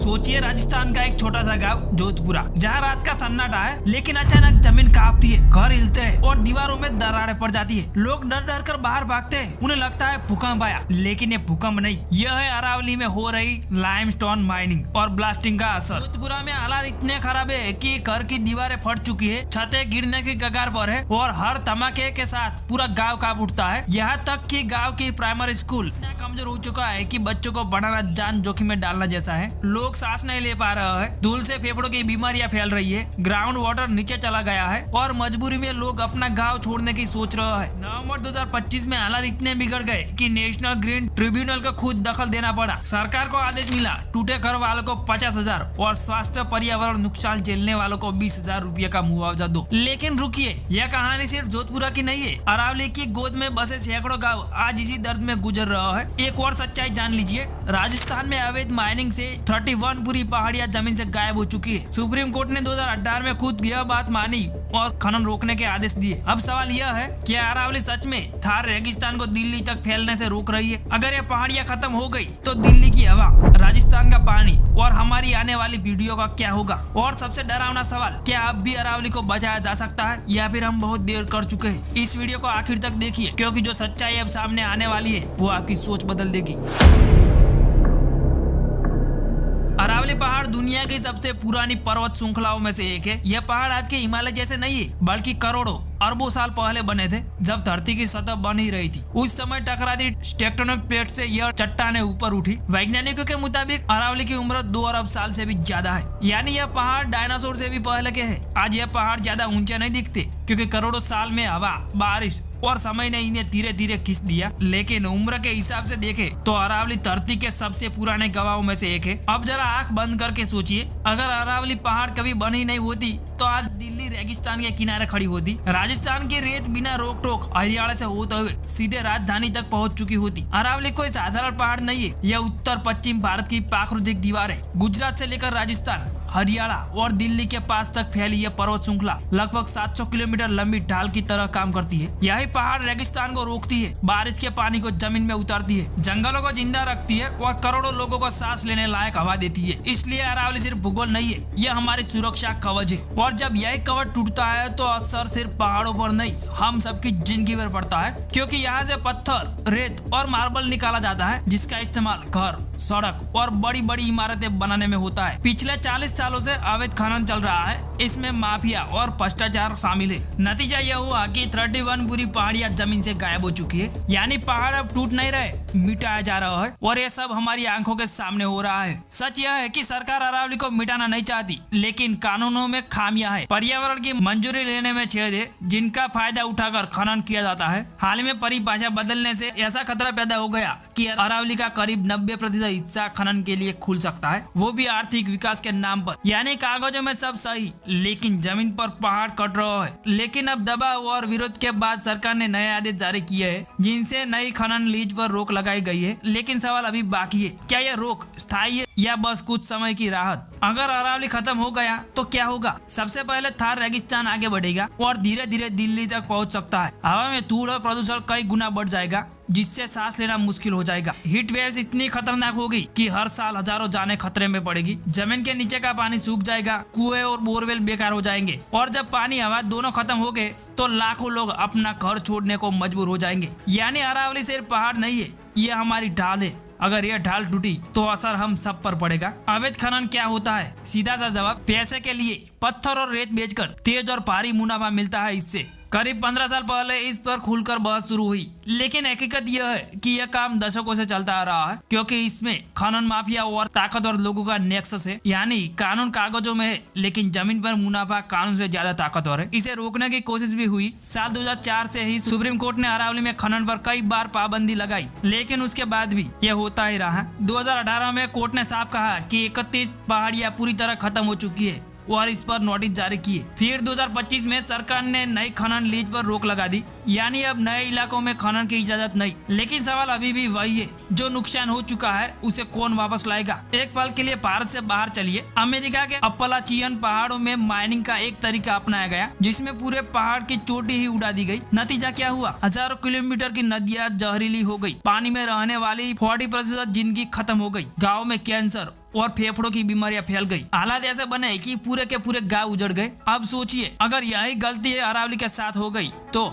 सोचिए राजस्थान का एक छोटा सा गांव जोधपुरा, जहाँ रात का सन्नाटा है लेकिन अचानक जमीन कांपती है, घर हिलते हैं और दीवारों में दरारें पड़ जाती है। लोग डर डर कर बाहर भागते हैं, उन्हें लगता है भूकंप आया, लेकिन ये भूकंप नहीं, यह है अरावली में हो रही लाइमस्टोन माइनिंग और ब्लास्टिंग का असर। जोधपुरा में हालात इतने खराब है कि घर की दीवारें फट चुकी है, छतें गिरने की कगार पर है और हर धमाके के साथ पूरा गाँव कांप उठता है। यहाँ तक कि गाँव की प्राइमरी स्कूल कमजोर हो चुका है कि बच्चों को पढ़ाना जान जोखिम में डालना जैसा है। लोग सांस नहीं ले पा रहे हैं, धूल से फेफड़ों की बीमारियां फैल रही है, ग्राउंड वाटर नीचे चला गया है और मजबूरी में लोग अपना गांव छोड़ने की सोच रहे हैं। नवंबर 2025 में हालात इतने बिगड़ गए कि नेशनल ग्रीन ट्रिब्यूनल को खुद दखल देना पड़ा। सरकार को आदेश मिला, टूटे घर वालों को 50,000 और स्वास्थ्य पर्यावरण नुकसान झेलने वालों को 20,000 रुपये का मुआवजा दो। लेकिन रुकिए, यह कहानी सिर्फ जोधपुरा की नहीं है। अरावली की गोद में बसे सैकड़ों गाँव आज इसी दर्द में गुजर रहा है। एक और सच्चाई जान लीजिए, राजस्थान में अवैध माइनिंग से 31 पूरी पहाड़ियां जमीन से गायब हो चुकी है। सुप्रीम कोर्ट ने 2018 में खुद यह बात मानी और खनन रोकने के आदेश दिए। अब सवाल यह है कि अरावली सच में थार रेगिस्तान को दिल्ली तक फैलने से रोक रही है? अगर ये पहाड़ियां खत्म हो गई तो दिल्ली की हवा, राजस्थान का पानी और हमारी आने वाली पीढ़ियों का क्या होगा? और सबसे डरावना सवाल, क्या अब भी अरावली को बचाया जा सकता है या फिर हम बहुत देर कर चुके हैं? इस वीडियो को आखिर तक देखिए, क्योंकि जो सच्चाई अब सामने आने वाली है वो आपकी सोच बदल देगी। अरावली पहाड़ दुनिया की सबसे पुरानी पर्वत श्रृंखलाओं में से एक है। यह पहाड़ आज के हिमालय जैसे नहीं है, बल्कि करोड़ों अरबों साल पहले बने थे, जब धरती की सतह बन ही रही थी। उस समय टकराती टेक्टोनिक प्लेट से यह चट्टानें ऊपर उठी। वैज्ञानिकों के मुताबिक अरावली की उम्र 2 अरब साल से भी ज्यादा है, यानी यह पहाड़ डायनासोर से भी पहले के है। आज यह पहाड़ ज्यादा ऊंचे नहीं दिखते, क्योंकि करोड़ों साल में हवा, बारिश और समय ने इन्हें धीरे धीरे खींच दिया। लेकिन उम्र के हिसाब से देखे तो अरावली धरती के सबसे पुराने गवाहों में से एक है। अब जरा आंख बंद करके सोचिए, अगर अरावली पहाड़ कभी बनी नहीं होती तो आज दिल्ली रेगिस्तान के किनारे खड़ी होती। राजस्थान की रेत बिना रोक टोक हरियाणा से होते हुए सीधे राजधानी तक पहुंच चुकी होती। अरावली कोई साधारण पहाड़ नहीं है, यह उत्तर पश्चिम भारत की प्राकृतिक दीवार है। गुजरात से लेकर राजस्थान, हरियाणा और दिल्ली के पास तक फैली यह पर्वत श्रृंखला लगभग 700 किलोमीटर लंबी ढाल की तरह काम करती है। यही पहाड़ रेगिस्तान को रोकती है, बारिश के पानी को जमीन में उतारती है, जंगलों को जिंदा रखती है और करोड़ों लोगों को सांस लेने लायक हवा देती है। इसलिए अरावली सिर्फ भूगोल नहीं है, यह हमारी सुरक्षा कवच है। और जब यही कवच टूटता है तो असर सिर्फ पहाड़ों पर नहीं, हम सबकी जिंदगी पर पड़ता है। क्योंकि यहाँ से पत्थर, रेत और मार्बल निकाला जाता है, जिसका इस्तेमाल घर, सड़क और बड़ी बड़ी इमारतें बनाने में होता है। पिछले 40 सालों से अवैध खनन चल रहा है, इसमें माफिया और भ्रष्टाचार शामिल है। नतीजा यह हुआ कि 31 पूरी पहाड़ियां जमीन से गायब हो चुकी है, यानी पहाड़ अब टूट नहीं रहे, मिटाया जा रहा है। और यह सब हमारी आंखों के सामने हो रहा है। सच यह है कि सरकार अरावली को मिटाना नहीं चाहती, लेकिन कानूनों में खामियां है। पर्यावरण की मंजूरी लेने में छेद है, जिनका फायदा उठाकर खनन किया जाता है। हाल में परिभाषा बदलने से ऐसा खतरा पैदा हो गया कि अरावली का करीब 90% हिस्सा खनन के लिए खुल सकता है, वो भी आर्थिक विकास के नाम पर। यानी कागजों में सब सही, लेकिन जमीन पर पहाड़ कट रहा है। लेकिन अब दबाव और विरोध के बाद सरकार ने नए आदेश जारी किए हैं, जिनसे नई खनन लीज पर रोक लगाई गई है। लेकिन सवाल अभी बाकी है, क्या यह रोक स्थायी है या बस कुछ समय की राहत? अगर अरावली खत्म हो गया तो क्या होगा? सबसे पहले थार रेगिस्तान आगे बढ़ेगा और धीरे धीरे दिल्ली तक पहुंच सकता है। हवा में धूल और प्रदूषण कई गुना बढ़ जाएगा, जिससे सांस लेना मुश्किल हो जाएगा। हीट वेव्स इतनी खतरनाक होगी कि हर साल हजारों जानें खतरे में पड़ेगी। जमीन के नीचे का पानी सूख जाएगा, कुएं और बोरवेल बेकार हो जाएंगे, और जब पानी हवा दोनों खत्म हो गए तो लाखों लोग अपना घर छोड़ने को मजबूर हो जाएंगे। यानी अरावली सिर्फ पहाड़ नहीं है, ये हमारी ढाल है। अगर यह ढाल टूटी तो असर हम सब पर पड़ेगा। अवैध खनन क्या होता है? सीधा सा जवाब, पैसे के लिए पत्थर और रेत बेचकर तेज और भारी मुनाफा मिलता है। इससे करीब 15 साल पहले इस पर खुलकर बहस शुरू हुई, लेकिन हकीकत यह है कि यह काम दशकों से चलता आ रहा है, क्योंकि इसमें खनन माफिया और ताकतवर लोगों का नेक्सस है। यानी कानून कागजों में है, लेकिन जमीन पर मुनाफा कानून से ज्यादा ताकतवर है। इसे रोकने की कोशिश भी हुई। साल 2004 से ही सुप्रीम कोर्ट ने अरावली में खनन पर कई बार पाबंदी लगाई, लेकिन उसके बाद भी यह होता ही रहा। 2018 में कोर्ट ने साफ कहा कि 31 पहाड़ियां पूरी तरह खत्म हो चुकी है और इस पर नोटिस जारी किए। फिर 2025 में सरकार ने नई खनन लीज पर रोक लगा दी, यानी अब नए इलाकों में खनन की इजाजत नहीं। लेकिन सवाल अभी भी वही है, जो नुकसान हो चुका है उसे कौन वापस लाएगा? एक पल के लिए भारत से बाहर चलिए। अमेरिका के अपलाचियन पहाड़ों में माइनिंग का एक तरीका अपनाया गया, जिसमें पूरे पहाड़ की चोटी ही उड़ा दी गई। नतीजा क्या हुआ? हजारों किलोमीटर की नदियां जहरीली हो गई, पानी में रहने वाली 40% जिंदगी खत्म हो गई, गाँव में कैंसर और फेफड़ों की बीमारियां फैल गई। हालात ऐसे बने कि पूरे के पूरे गांव उजड़ गए। अब सोचिए अगर यही गलती अरावली के साथ हो गई तो